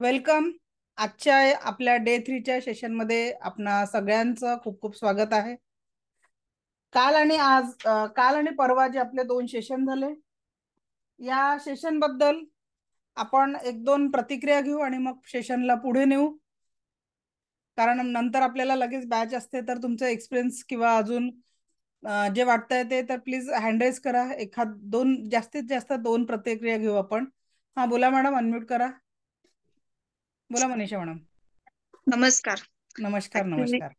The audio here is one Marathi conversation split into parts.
वेलकम. आजच्या आपल्या डे 3च्या सेशनमध्ये आपणा सगळ्यांचं खूप खूप स्वागत आहे. काल आणि परवा जे आपले 2 सेशन झाले, या सेशन बद्दल आपण एक दोन प्रतिक्रिया घेऊ आणि मग सेशनला पुढे नेऊ. कारण नंतर आपल्याला लगेच बॅच असते, तर तुमचा एक्सपिरियन्स किंवा अजून जे वाटतंय ते तर प्लीज हँड रेज करा. जास्तीत जास्त 2 प्रतिक्रिया घेऊ आपण. हा, बोला मॅडम, अनम्यूट करा. बोला मनीषा मॅडम. नमस्कार. नमस्कार. ऍक्च्युली नमस्कार.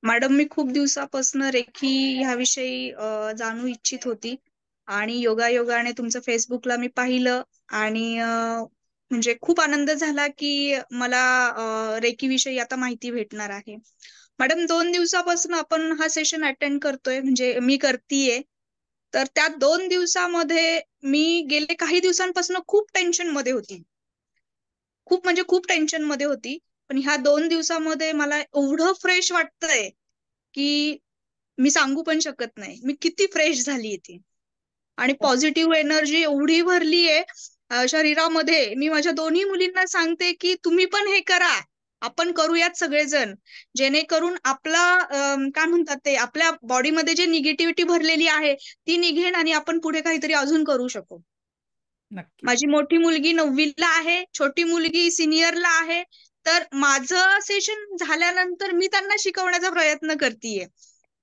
मॅडम, मी खूप दिवसापासून रेखी ह्याविषयी जाणू इच्छित होती आणि योगायोगाने तुमचं फेसबुकला मी पाहिलं आणि म्हणजे खूप आनंद झाला की मला रेकी विषयी आता माहिती भेटणार आहे. मॅडम, 2 दिवसापासून आपण हा सेशन अटेंड करतोय, म्हणजे मी करतीये. तर त्या 2 दिवसामध्ये मी गेले काही दिवसांपासून खूप टेन्शन मध्ये होती. खूप म्हणजे खूप टेन्शन मध्ये होती. पण ह्या 2 दिवसामध्ये मला एवढं फ्रेश वाटतंय की मी सांगू पण शकत नाही मी किती फ्रेश झाली ती. आणि पॉझिटिव्ह एनर्जी एवढी भरलीये शरीरामध्ये. मी माझ्या दोन्ही मुलींना सांगते की तुम्ही पण हे करा, आपण करूयात सगळेजण, जेणेकरून आपला काय म्हणतात ते, आपल्या बॉडीमध्ये जे निगेटिव्हिटी भरलेली आहे ती निघेन आणि आपण पुढे काहीतरी अजून करू शकू. नक्की. माझी मोठी मुलगी 9वीला आहे, छोटी मुलगी सिनियरला आहे. तर माझं सेशन झाल्यानंतर मी त्यांना शिकवण्याचा प्रयत्न करतेय.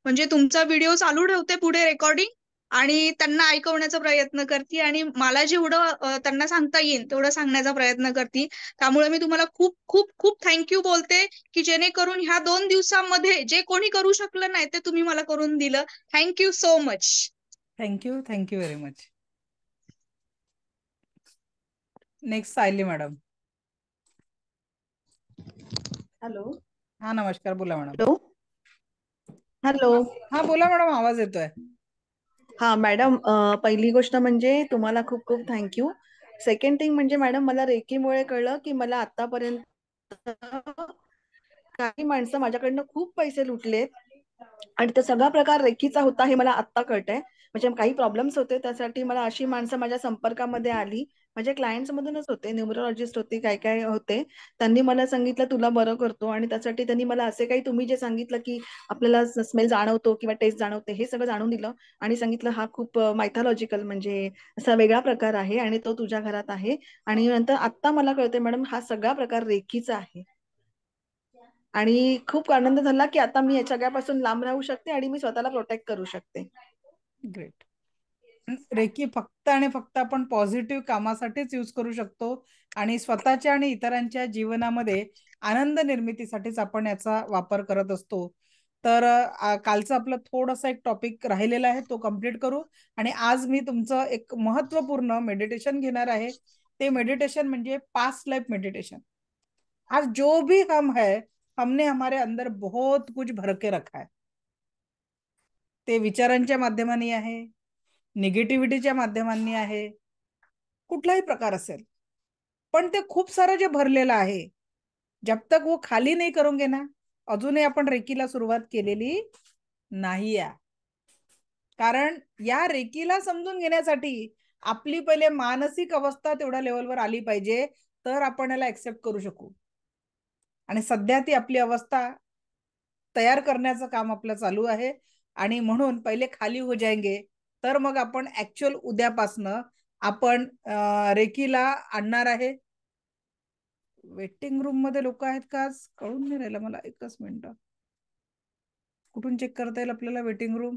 म्हणजे तुमचा व्हिडिओ चालू ठेवते पुढे रेकॉर्डिंग आणि त्यांना ऐकवण्याचा प्रयत्न करते आणि मला जेवढं त्यांना सांगता येईल तेवढं सांगण्याचा प्रयत्न करते. त्यामुळे मी तुम्हाला खूप खूप खूप थँक्यू बोलते की जेणेकरून ह्या 2 दिवसामध्ये जे कोणी करू शकलं नाही ते तुम्ही मला करून दिलं. Thank you so much. Thank you. Thank you very much. Next Sayali madam. Hello. हा, नमस्कार. बोला मॅडम. हॅलो. हॅलो. हा, बोला मॅडम, आवाज येतोय. हा मॅडम, पहिली गोष्ट म्हणजे तुम्हाला खूप खूप थँक्यू. सेकंड थिंग म्हणजे मॅडम, मला रेकीमुळे कळलं की मला आतापर्यंत काही माणसं माझ्याकडनं खूप पैसे लुटलेत आणि तो सगळा प्रकार रेकीचा होता हे मला आत्ता कळतंय. म्हणजे काही प्रॉब्लेम्स होते, त्यासाठी मला अशी माणसं माझ्या संपर्कामध्ये आली. माझे क्लायंट्स मधूनच होते, न्यूमरोलॉजिस्ट होते, काय काय होते. त्यांनी मला सांगितलं तुला बरं करतो, आणि त्यासाठी त्यांनी मला असे काही, तुम्ही जे सांगितलं की आपल्याला स्मेल जाणवतो किंवा टेस्ट जाणवते, हे सगळं जाणून दिलं आणि सांगितलं हा खूप मायथॉलॉजिकल म्हणजे असा वेगळा प्रकार आहे आणि तो तुझ्या घरात आहे. आणि नंतर आत्ता मला कळते मॅडम, हा सगळा प्रकार रेकीचा आहे. आणि खूप आनंद झाला की आता मी या सगळ्यापासून लांब राहू शकते आणि मी स्वतःला प्रोटेक्ट करू शकते. ग्रेट. रेकी फक्त आणि फक्त आपण पॉझिटिव्ह कामासाठीच यूज करू शकतो आणि स्वतःच्या आणि इतरांच्या जीवनामध्ये आनंद निर्मितीसाठीच आपण याचा वापर करत असतो. तर कालचं आपलं थोडंसं एक टॉपिक राहिलेला आहे, तो कम्प्लीट करू. आणि आज मी तुमचं एक महत्वपूर्ण मेडिटेशन घेणार आहे. ते मेडिटेशन म्हणजे पास्ट लाइफ मेडिटेशन. आज जो भी हम है, हमने हमारे अंदर बहुत कुछ भर के रखा है. ते विचारांच्या माध्यमाने आहे, निगेटिव्हिटीच्या माध्यमांनी आहे, कुठलाही प्रकार असेल, पण ते खूप सारं जे भरलेलं आहे, जब तक वो खाली नाही करूंगे ना, अजूनही आपण रेकीला सुरुवात केलेली नाही आहे. कारण या रेकीला समजून घेण्यासाठी आपली पहिले मानसिक अवस्था तेवढ्या लेवलवर आली पाहिजे, तर आपण याला एक्सेप्ट करू शकू. आणि सध्या ती आपली अवस्था तयार करण्याचं काम आपलं चालू आहे. आणि म्हणून पहिले खाली हो जाएंगे, तर मग आपण ऍक्च्युअल उद्यापासनं आपण रेकीला आणणार आहे. वेटिंग रूम मध्ये लोक आहेत का आज? कळून नाही राहिलं मला. एकच मिनिट. कुठून चेक करता येईल आपल्याला वेटिंग रूम?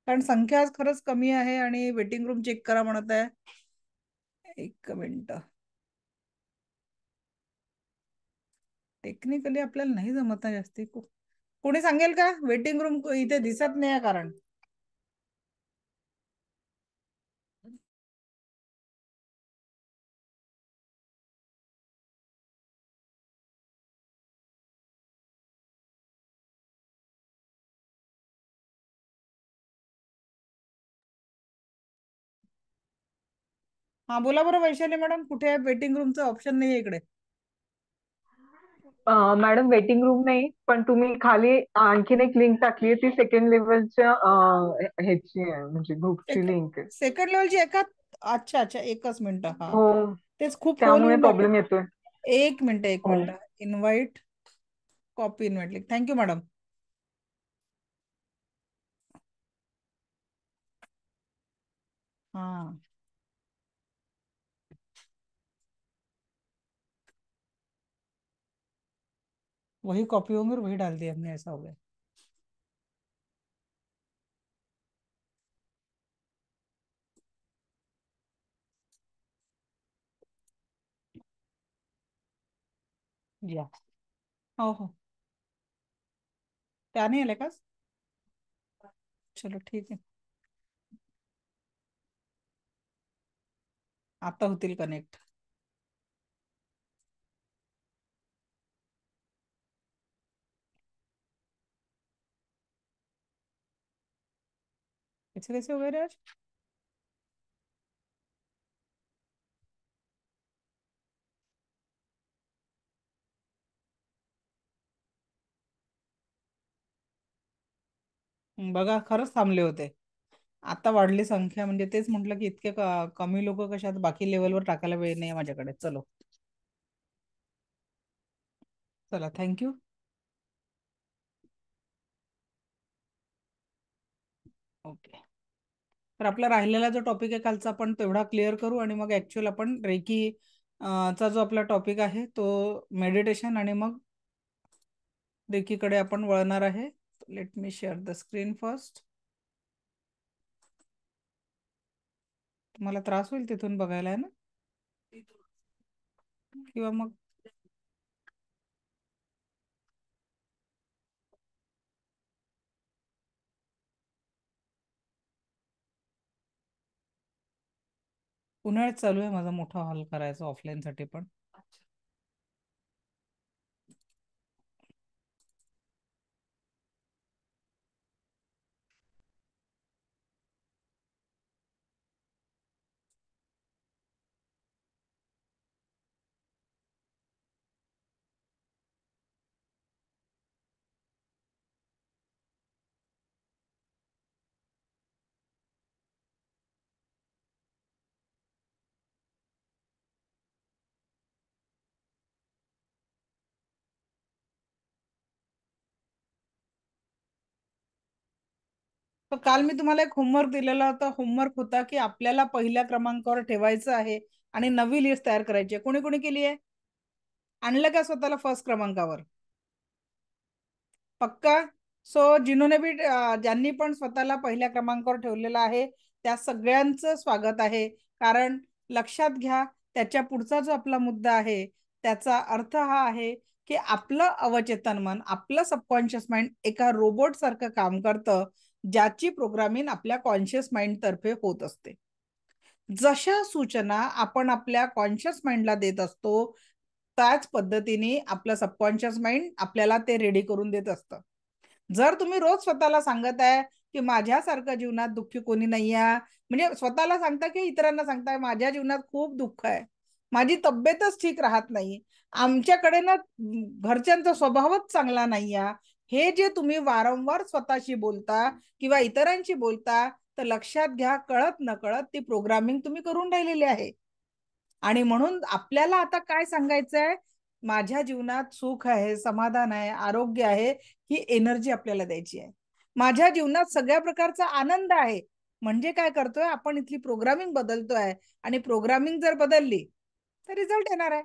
कारण संख्या आज खरंच कमी आहे आणि वेटिंग रूम चेक करा म्हणत आहे. एक मिनिट. टेक्निकली आपल्याला नाही जमत आहे जास्ती. कोणी सांगेल का वेटिंग रूम इथे दिसत नाही? कारण हा, बोला बरं वैशाली मॅडम, कुठे आहे? वेटिंग रूमचं ऑप्शन नाही आहे इकडे. मॅडम वेटिंग रूम नाही, पण तुम्ही खाली आणखीन एक लिंक टाकली आहे, ती सेकंड लेवलच्या ह्याची आहे, म्हणजे ग्रुपची लिंक आहे. सेकंड लेवलची एका. अच्छा अच्छा, एकच मिनिट. हा, हो, तेच खूप फोन त्यामुळे येऊन राहिले. प्रॉब्लेम येतोय. एक मिनिट एक हो. Minute. Invite, copy invite link. Thank you madam. हाँ, वही कॉपी होंगे और वही डाल दिया हमने, ऐसा हो गया. या, हो हो, त्या नाही आले का? चलो ठीक आहे, आता होतील कनेक्ट. कैसे कैसे हो गए रे आज? बघा, खरंच थांबले होते. आता वाढली संख्या, म्हणजे तेच म्हटलं की इतके कमी लोक कशात बाकी लेवलवर टाकायला वेळ नाही माझ्याकडे. चलो चला, थँक्यू. ओके, तर आपला राहिलेला जो टॉपिक आहे कालचा, आपण तेवढा क्लिअर करू आणि मग ऍक्च्युअल आपण रेकी चा जो आपला टॉपिक आहे तो मेडिटेशन, आणि मग रेकीकडे आपण वळणार आहे. Let me share the screen first. तुम्हाला त्रास होईल तिथून बघायला, आहे ना? किंवा मग उन्हाळ्यात चालू आहे माझा मोठा हॉल करायचा ऑफलाईन साठी पण. तर काल मी तुम्हाला एक होमवर्क दिलेला होता. होमवर्क होता की आपल्याला पहिल्या क्रमांकावर ठेवायचं आहे आणि नवी लिस्ट तयार करायची आहे. कोणी कोणी केली आहे? आणलं का स्वतःला फर्स्ट क्रमांकावर? पक्का? सो जिन्होंने भी ज्यांनी पण स्वतःला पहिल्या क्रमांकावर ठेवलेला आहे त्या सगळ्यांचं स्वागत आहे. कारण लक्षात घ्या, त्याच्या पुढचा जो आपला मुद्दा आहे त्याचा अर्थ हा आहे की आपलं अवचेतन मन, आपलं सबकॉन्शियस माइंड एका रोबोट सारखं काम करतं, ज्याची प्रोग्रामिंग आपल्या कॉन्शियस माइंड तर्फे होत असते. जशा सूचना आपण आपल्या कॉन्शियस माइंडला देत असतो त्याच पद्धतीने आपलं सबकॉन्शियस माइंड आपल्याला ते रेडी करून देत असतं. जर तुम्ही रोज स्वतःला सांगत आहे की माझ्यासारखं जीवनात दुःखी कोणी नाही आहे, म्हणजे स्वतःला सांगता की इतरांना सांगताय माझ्या जीवनात खूप दुःख आहे, माझी तब्येतच ठीक राहत नाही, आमच्याकडे ना घरच्यांचा स्वभावच चांगला नाही आहे, हे जे तुम्ही वारंवार स्वतःशी बोलता किंवा इतरांशी बोलता, तर लक्षात घ्या, कळत नकळत ती प्रोग्रामिंग तुम्ही करून राहिलेली आहे. आणि म्हणून आपल्याला आता काय सांगायचंय? माझ्या जीवनात सुख आहे, समाधान आहे, आरोग्य आहे, ही एनर्जी आपल्याला द्यायची आहे. माझ्या जीवनात सगळ्या प्रकारचा आनंद आहे. म्हणजे काय करतोय आपण? इथली प्रोग्रामिंग बदलतोय, आणि प्रोग्रामिंग जर बदलली तर रिझल्ट येणार आहे.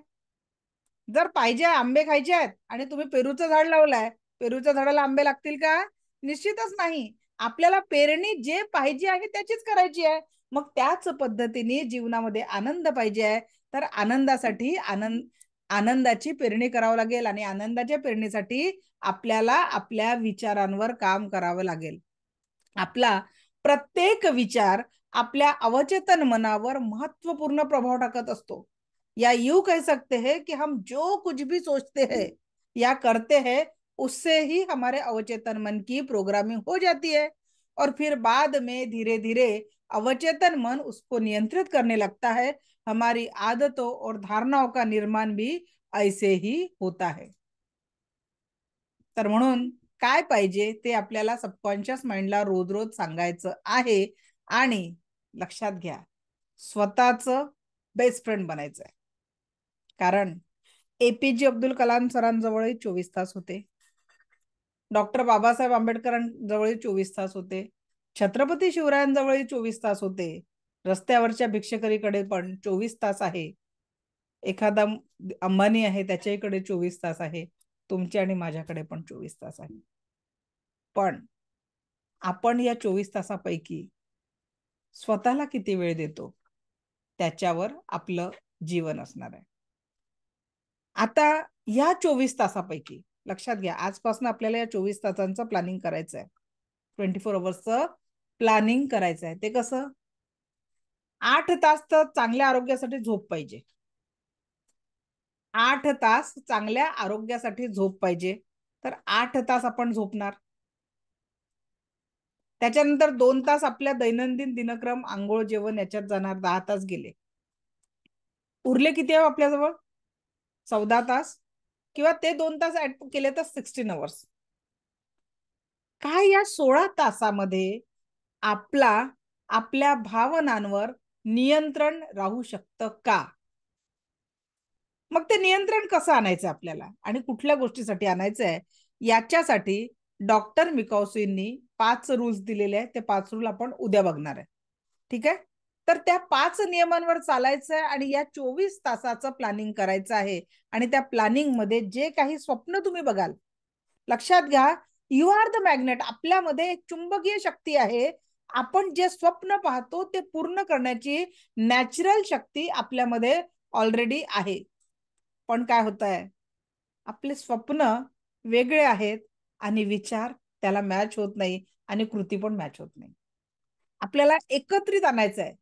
जर पाहिजे आंबे खायचे आहेत आणि तुम्ही पेरूचं झाड लावलंय, पेरूच्या झाडाला आंबे लागतील का? निश्चितच नाही. आपल्याला पेरणी जे पाहिजे आहे त्याचीच करायची आहे. मग त्याच पद्धतीने जीवनामध्ये आनंद पाहिजे आहे, तर आनंदासाठी आनंदाची पेरणी करावं लागेल, आणि आनंदाच्या पेरणीसाठी आपल्याला आपल्या विचारांवर काम करावं लागेल. आपला प्रत्येक विचार आपल्या अवचेतन मनावर महत्वपूर्ण प्रभाव टाकत असतो. या यूं कह सकते हैं कि हम जो कुछ भी सोचते हैं या करते हैं, उससे ही हमारे अवचेतन मन की प्रोग्रामिंग हो जाती है, और फिर बाद में धीरे धीरे अवचेतन मन उसको नियंत्रित करने लगता है. हमारी आदतों और धारणाओं का निर्माण भी ऐसे ही होता है. तर म्हणून काय पाहिजे ते आपल्याला सबकॉन्शियस माइंडला रोज रोज सांगायचं आहे. आणि लक्षात घ्या, स्वतःचं बेस्ट फ्रेंड बनायचं आहे. कारण APJ अब्दुल कलाम सरांजवळही 24 तास होते, डॉक्टर बाबासाहेब आंबेडकरांजवळही 24 तास होते, छत्रपती शिवरायांजवळही 24 तास होते, रस्त्यावरच्या भिक्षकरीकडे पण 24 तास आहे, एखादा अंबानी आहे त्याच्याकडे 24 तास आहे, तुमच्या आणि माझ्याकडे पण 24 तास आहे. पण आपण या 24 तासापैकी स्वतःला किती वेळ देतो त्याच्यावर आपलं जीवन असणार आहे. आता या 24 तासापैकी लक्षात घ्या, आजपासून आपल्याला या 24 तासांचं प्लॅनिंग करायचं आहे. 24 अवर्सचं प्लॅनिंग करायचं आहे. ते कसं? 8 तास तर चांगल्या आरोग्यासाठी झोप पाहिजे. 8 तास चांगल्या आरोग्यासाठी झोप पाहिजे. तर 8 तास आपण झोपणार. त्याच्यानंतर 2 तास आपल्या दैनंदिन दिनक्रम, आंघोळ, जेवण याच्यात जाणार. 10 तास गेले. उरले किती आहे आपल्याजवळ? 14 तास, किंवा ते 2 तास ऍड केले तर 16 अवर्स. काय या 16 तासामध्ये आपल्या भावनांवर नियंत्रण राहू शकतं का? मग ते नियंत्रण कसं आणायचं आपल्याला आणि कुठल्या गोष्टीसाठी आणायचं आहे, याच्यासाठी डॉक्टर मिकाउसींनी 5 रूल्स दिलेले आहेत. ते 5 रूल आपण उद्या बघणार आहे. ठीक आहे? तर त्या 5 नियमांवर चालायचं आहे आणि या 24 तासाचं प्लॅनिंग करायचं आहे. आणि त्या प्लॅनिंग मध्ये जे काही स्वप्न तुम्ही बघाल, लक्षात घ्या, यू आर द मॅग्नेट. आपल्यामध्ये एक चुंबकीय शक्ती आहे. आपण जे स्वप्न पाहतो ते पूर्ण करण्याची नॅचरल शक्ती आपल्यामध्ये ऑलरेडी आहे. पण काय होत आहे, आपले स्वप्न वेगळे आहेत आणि विचार त्याला मॅच होत नाही आणि कृती पण मॅच होत नाही. आपल्याला एकत्रित आणायचं आहे.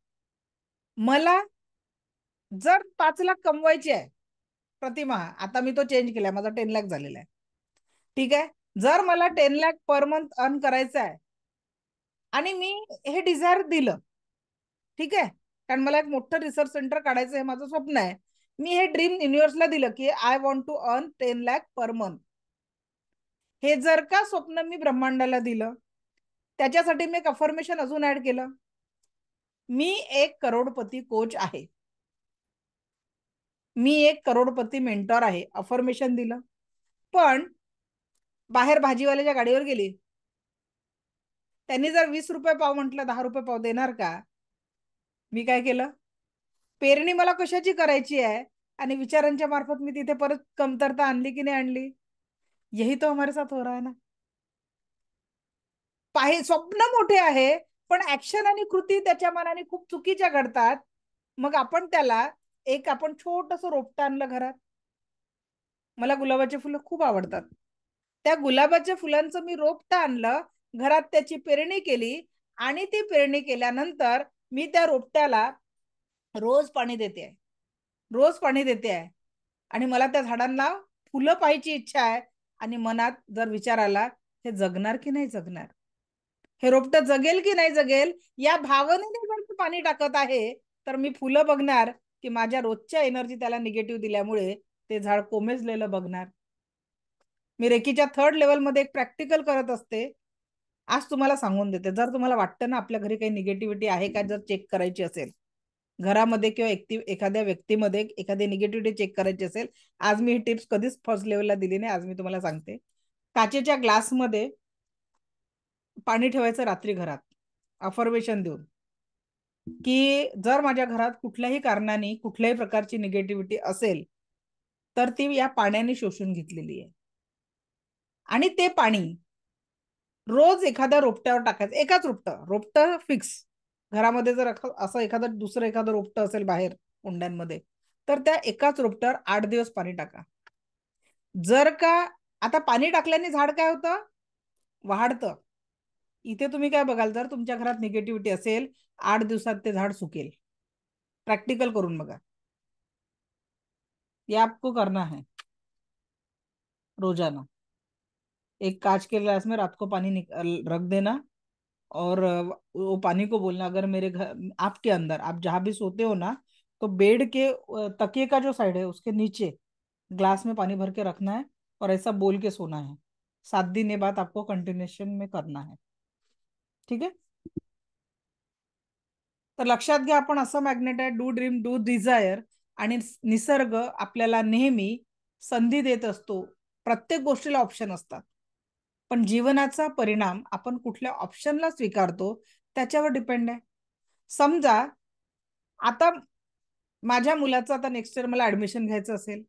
मला जर 5 लाख कमवायचे आहे प्रतिमाह, आता मी तो चेंज केलाय, माझा 10 लाख झालेला आहे. ठीक आहे? जर मला 10 लाख पर मंथ अर्न करायचं आहे आणि मी हे डिझायर दिलं, ठीक आहे, कारण मला एक मोठं रिसर्च सेंटर काढायचं हे माझं स्वप्न आहे, मी हे ड्रीम युनिव्हर्सला दिलं की I want to earn 10 lakh per month. हे जर का स्वप्न मी ब्रह्मांडाला दिलं, त्याच्यासाठी मी एक अफर्मेशन अजून ऍड केलं, मी एक करोडपती कोच आहे, मी एक करोडपती मेंटॉर आहे, अफर्मेशन दिलं. पण बाहेर भाजीवाल्याच्या गाडीवर गेली, त्यांनी जर 20 रुपये पाव म्हटलं, 10 रुपये पाव देणार का? मी काय केलं, पेरणी मला कशाची करायची आहे आणि विचारांच्या मार्फत मी तिथे परत कमतरता आणली की नाही आणली? यही तो हमारे साथ हो रहा है ना. स्वप्न मोठे आहे पण ऍक्शन आणि कृती त्याच्या मनाने खूप चुकीच्या घडतात. मग आपण त्याला आपण छोटस रोपटं आणलं घरात. मला गुलाबाचे फुलं खूप आवडतात. त्या गुलाबाच्या फुलांचं मी रोपटं आणलं घरात, त्याची पेरणी केली आणि ती पेरणी केल्यानंतर मी त्या रोपट्याला रोज पाणी देते आहे, रोज पाणी देते आहे. आणि मला त्या झाडांना फुलं पाहायची इच्छा आहे. आणि मनात जर विचार आला, हे जगणार की नाही जगणार, हे रोपटं जगेल की नाही जगेल, या भावनेने जर मी पाणी टाकत आहे, तर मी फुलं बघणार की माझ्या रोजच्या एनर्जी त्याला निगेटिव्ह दिल्यामुळे ते झाड कोमेजलेलं बघणार. मी रेकीच्या 3rd लेवलमध्ये एक प्रॅक्टिकल करत असते. आज तुम्हाला सांगून देते, जर तुम्हाला वाटतं ना आपल्या घरी काही निगेटिव्हिटी आहे का, जर चेक करायची असेल घरामध्ये किंवा एखाद्या व्यक्तीमध्ये एखादी निगेटिव्हिटी चेक करायची असेल, आज मी ही टिप्स कधीच फर्स्ट लेवलला दिली नाही, आज मी तुम्हाला सांगते. काचेच्या ग्लासमध्ये पाणी ठेवायचं रात्री घरात, अफर्मेशन देऊन की जर माझ्या घरात कुठल्याही कारणाने कुठल्याही प्रकारची निगेटिव्हिटी असेल तर ती या पाण्याने शोषून घेतलेली आहे. आणि ते पाणी रोज एखाद्या रोपट्यावर टाकायचं, एकाच रोपटं फिक्स. घरामध्ये जर असं दुसरं एखादं रोपटं असेल बाहेर कुंड्यांमध्ये, तर त्या एकाच रोपट्यावर 8 दिवस पाणी टाका. जर का आता पाणी टाकल्याने झाड काय होतं, वाढतं. इथे तुम्ही काय बघाल, जर तुमच्या घरात निगेटिव्हिटी असेल 8 दिवसात ते झाड सुकेल. प्रॅक्टिकल करून बघा, ये आपको करना है रोजाना. एक कांच के गिलास में रात को पानी रख देना और वो पानी को बोलना, अगर मेरे घर आपके अंदर आप जहां भी सोते हो ना, तो बेड के तकिए का जो साइड है उसके नीचे ग्लास में पानी भर के रखना है और ऐसा बोल के सोना है, 7 दिन बाद आपको कंटिन्यूएशन में करना है. ठीक आहे. तर लक्षात घ्या, आपण असं मॅग्नेट आहे, डू ड्रीम डू डिझायर. आणि निसर्ग आपल्याला नेहमी संधी देत असतो. प्रत्येक गोष्टीला ऑप्शन असतात, पण जीवनाचा परिणाम आपण कुठल्या ऑप्शनला स्वीकारतो त्याच्यावर डिपेंड आहे. समजा आता माझ्या मुलाचं आता नेक्स्ट इयर मला ऍडमिशन घ्यायचं असेल,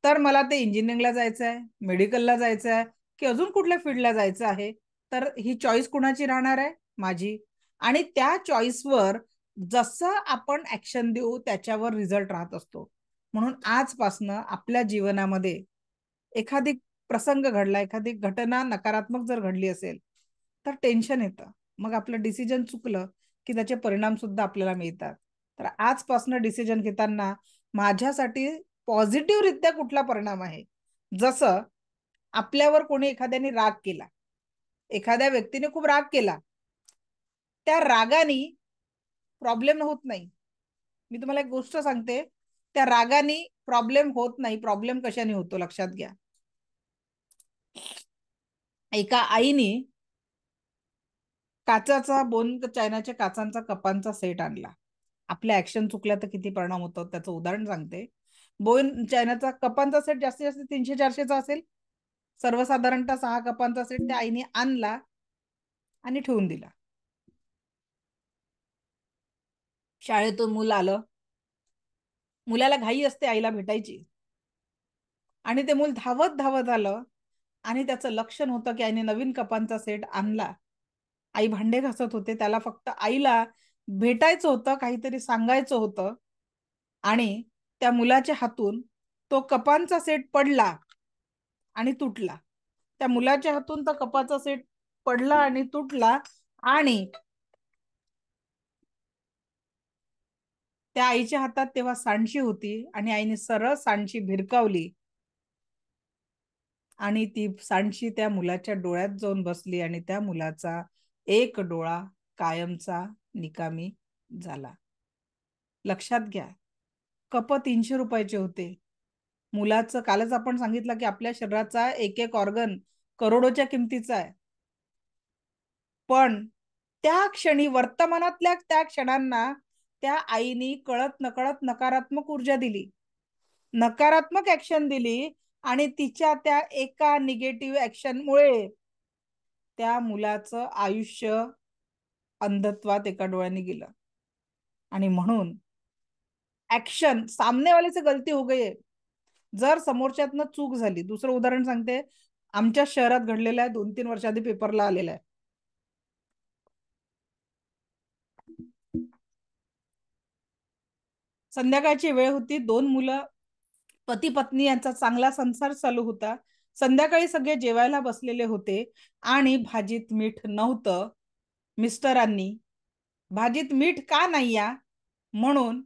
तर मला ते इंजिनिअरिंगला जायचं आहे, मेडिकलला जायचं आहे, की अजून कुठल्या फील्डला जायचं आहे, तर ही चॉईस कुणाची राहणार आहे? माझी. आणि त्या चॉईसवर जसं आपण ऍक्शन देऊ त्याच्यावर रिझल्ट राहत असतो. म्हणून आजपासनं आपल्या जीवनामध्ये एखादी प्रसंग घडला, एखादी घटना नकारात्मक जर घडली असेल तर टेन्शन येतं. मग आपलं डिसिजन चुकलं की त्याचे परिणाम सुद्धा आपल्याला मिळतात. तर आजपासनं डिसिजन घेताना माझ्यासाठी पॉझिटिव्ह रित्या कुठला परिणाम आहे. जसं आपल्यावर कोणी एखाद्याने राग केला, एखाद्या व्यक्तीने खूप राग केला, त्या रागाने प्रॉब्लेम होत नाही. मी तुम्हाला एक गोष्ट सांगते, त्या रागाने प्रॉब्लेम होत नाही. प्रॉब्लेम कशाने होतो लक्षात घ्या. एका आईने काचाचा चायनाच्या काचांचा कपांचा सेट आणला. आपल्या ऍक्शन चुकल्या तर किती परिणाम होतो त्याचं उदाहरण सांगते. बोन चायनाचा कपांचा सेट जास्तीत जास्त 300-400चा असेल. सर्वसाधारणतः 6 कपांचा सेट त्या आईने आणला आणि ठेवून दिला. शाळेतून मुलं आलं, मुलाला घाई असते आईला भेटायची, आणि ते मूल धावत धावत आलं आणि त्याचं लक्षण होतं की आईने नवीन कपांचा सेट आणला. आई भांडे घासत होते, त्याला फक्त आईला भेटायचं होतं, काहीतरी सांगायचं होतं, आणि त्या मुलाच्या हातून तो कपांचा सेट पडला आणि तुटला. त्या मुलाच्या हातून तो कपाचा सेट पडला आणि तुटला, आणि त्या आईच्या हातात तेव्हा सांडशी होती आणि आईने सरळ सांडशी भिरकावली आणि ती सांडशी त्या मुलाच्या डोळ्यात जाऊन बसली आणि त्या मुलाचा एक डोळा कायमचा निकामी झाला. लक्षात घ्या, कप 300 रुपयाचे होते. मुलाचं, कालच आपण सांगितलं की आपल्या शरीराचा एक एक ऑर्गन करोडोच्या किमतीचा आहे. पण त्या क्षणी, वर्तमानातल्या त्या क्षणांना त्या आईनी कळत नकळत नकारात्मक ऊर्जा दिली, नकारात्मक ऍक्शन दिली, आणि तिच्या त्या एका निगेटिव्ह ऍक्शनमुळे त्या मुलाचं आयुष्य अंधत्वात एका डोळ्याने गेलं. आणि म्हणून ऍक्शन, सामने वाले से गलती हो गई. जर समोरच्यातनं चूक झाली, दुसरं उदाहरण सांगते, आमच्या शहरात घडलेलं आहे, 2-3 वर्षाआधी पेपरला आलेलं आहे. संध्याकाळची वेळ होती, 2 मुलं, पती पत्नी यांचा चांगला संसार चालू होता. संध्याकाळी सगळे जेवायला बसलेले होते आणि भाजीत मीठ नव्हतं. मिस्टरांनी भाजीत मीठ का नाही या म्हणून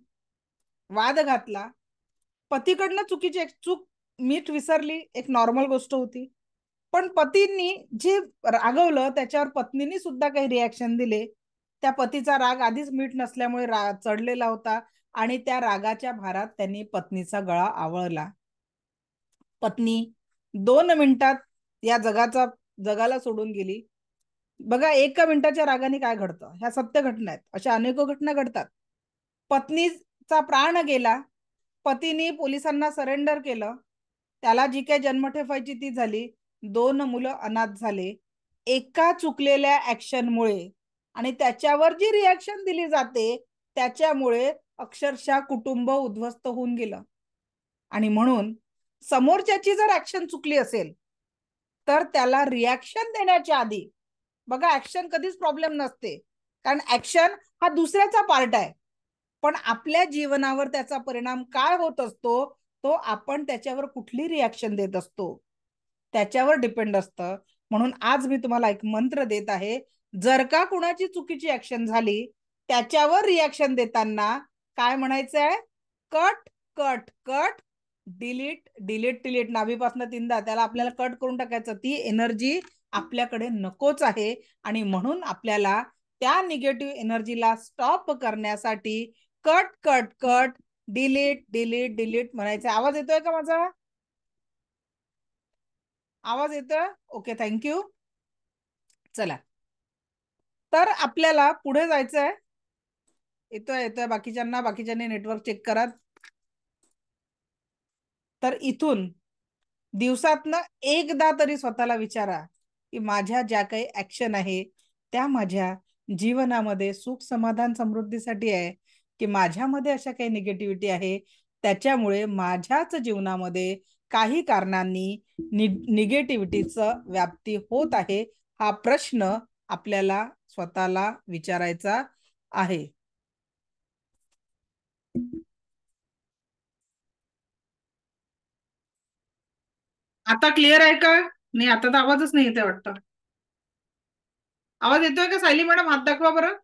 वाद घातला. पतीकडनं चुकीची चूक, मीठ विसरली, एक नॉर्मल गोष्ट होती, पण पतींनी जे रागवलं त्याच्यावर पत्नीने सुद्धा काही रिॲक्शन दिले. त्या पतीचा राग आधीच मीठ नसल्यामुळे चढलेला होता आणि त्या रागाच्या भारात त्यांनी पत्नीचा गळा आवळला. पत्नी 2 मिनिटात या जगाला सोडून गेली. बघा, 1 मिनिटाच्या रागाने काय घडतं, ह्या सत्य घटना आहेत, अशा अनेक घटना घडतात. पत्नीचा प्राण गेला, पतीने पोलिसांना सरेंडर केलं, त्याला जी काही जन्मठेपायची ती झाली, 2 मुलं अनाथ झाले एका चुकलेल्या ऍक्शनमुळे. आणि त्याच्यावर जी रिॲक्शन दिली जाते त्याच्यामुळे अक्षरशः कुटुंब उद्ध्वस्त होऊन गेलं. आणि म्हणून समोरच्याची जर ऍक्शन चुकली असेल तर त्याला रिॲक्शन देण्याच्या आधी, बघा, ऍक्शन कधीच प्रॉब्लेम नसते, कारण ऍक्शन हा दुसऱ्याचा पार्ट आहे, पण आपल्या जीवनावर त्याचा परिणाम काय होत असतो तो आपण त्याच्यावर कुठली रिॲक्शन देत असतो त्याच्यावर डिपेंड असतं. म्हणून आज मी तुम्हाला एक मंत्र देत आहे, जर का कुणाची चुकीची ऍक्शन झाली त्याच्यावर रिॲक्शन देताना काय म्हणायचं आहे? Cut cut cut, delete delete delete, नाभीपासून 3दा त्याला आपल्याला कट करून टाकायचं. ती एनर्जी आपल्याकडे नकोच आहे. आणि म्हणून आपल्याला त्या निगेटिव्ह एनर्जीला स्टॉप करण्यासाठी cut cut cut, delete delete delete म्हणायचं. आवाज येतोय का माझा? आवाज येतोय? Okay, thank you. चला, तर आपल्याला पुढे जायचंय. येतोय बाकीच्यांनी नेटवर्क चेक करा. तर इथून दिवसातनं एकदा तरी स्वतःला विचारा की माझ्या ज्या काही ऍक्शन आहे त्या माझ्या जीवनामध्ये सुख समाधान समृद्धीसाठी आहे, की माझ्यामध्ये अशा काही निगेटिव्हिटी आहे त्याच्यामुळे माझ्याच जीवनामध्ये काही कारणांनी निगेटिव्हिटीचं व्याप्ती होत आहे. हा प्रश्न आपल्याला स्वतःला विचारायचा आहे. आता क्लिअर आहे का? नाही, आता तर आवाजच नाही येते वाटतं. आवाज येतोय का सायली मॅडम? हात दाखवा बरं.